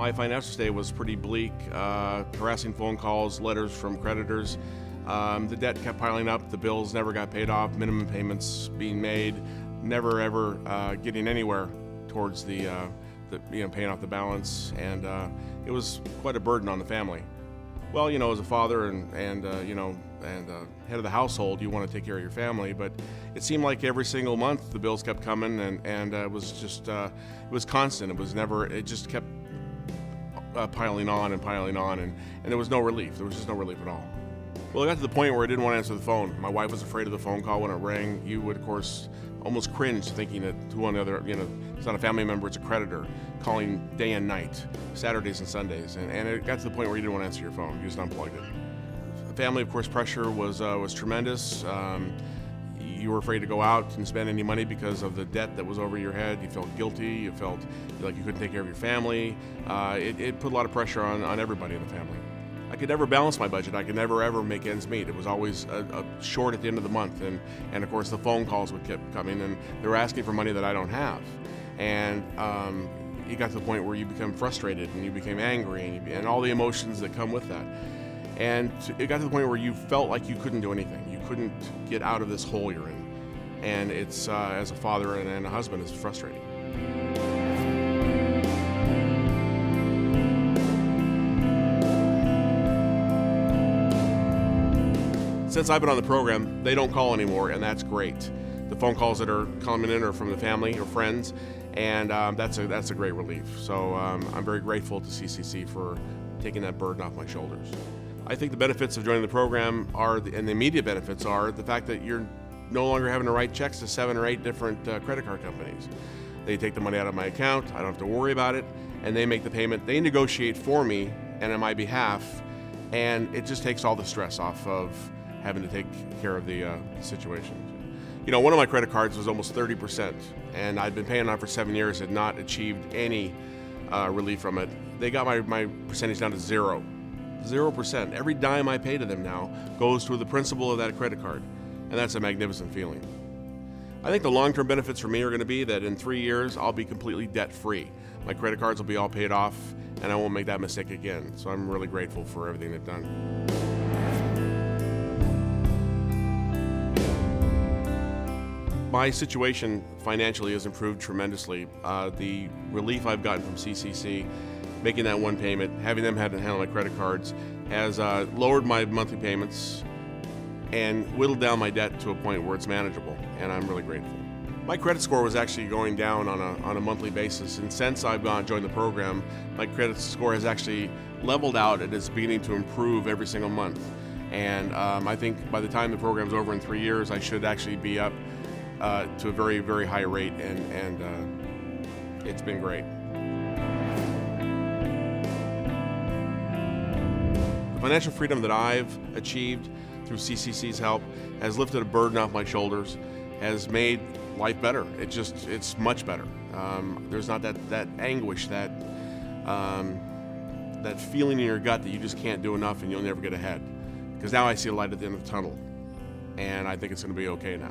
My financial state was pretty bleak, harassing phone calls, letters from creditors. The debt kept piling up, the bills never got paid off, minimum payments being made, never ever getting anywhere towards the paying off the balance, and it was quite a burden on the family. Well, as a father and head of the household, you want to take care of your family, but it seemed like every single month the bills kept coming, and it was just it was constant. It just kept piling on, and there was no relief. There was just no relief at all. Well, it got to the point where I didn't want to answer the phone. My wife was afraid of the phone call when it rang. You would, of course, almost cringe thinking that who on the other, it's not a family member, it's a creditor, calling day and night, Saturdays and Sundays. And it got to the point where you didn't want to answer your phone. You just unplugged it. The family, of course, pressure was tremendous. You were afraid to go out and spend any money because of the debt that was over your head. You felt guilty. You felt like you couldn't take care of your family. It put a lot of pressure on everybody in the family. I could never balance my budget. I could never ever make ends meet. It was always short at the end of the month, and of course the phone calls would keep coming, and they were asking for money that I don't have, and you got to the point where you become frustrated and you became angry and all the emotions that come with that, and it got to the point where you felt like you couldn't do anything. You couldn't get out of this hole you're in, and it's as a father and a husband, it's frustrating. Since I've been on the program, they don't call anymore, and that's great. The phone calls that are coming in are from the family or friends, and that's a great relief. So I'm very grateful to CCC for taking that burden off my shoulders. I think the benefits of joining the program and the immediate benefits are the fact that you're no longer having to write checks to 7 or 8 different credit card companies. They take the money out of my account, I don't have to worry about it, and they make the payment. They negotiate for me and on my behalf, and it just takes all the stress off of having to take care of the situation. One of my credit cards was almost 30%, and I'd been paying on it for 7 years, had not achieved any relief from it. They got my percentage down to 0%. Every dime I pay to them now goes to the principal of that credit card, and that's a magnificent feeling. I think the long-term benefits for me are going to be that in 3 years, I'll be completely debt-free. My credit cards will be all paid off, and I won't make that mistake again. So I'm really grateful for everything they've done. My situation financially has improved tremendously. The relief I've gotten from CCC, making that one payment, having them have to handle my credit cards, has lowered my monthly payments and whittled down my debt to a point where it's manageable, and I'm really grateful. My credit score was actually going down on a monthly basis, and since I've joined the program, my credit score has actually leveled out and is beginning to improve every single month. And I think by the time the program's over in 3 years, I should actually be up to a very, very high rate, and it's been great. The financial freedom that I've achieved through CCC's help has lifted a burden off my shoulders, has made life better. It's much better. There's not that anguish, that feeling in your gut that you just can't do enough and you'll never get ahead. Because now I see a light at the end of the tunnel, and I think it's going to be okay now.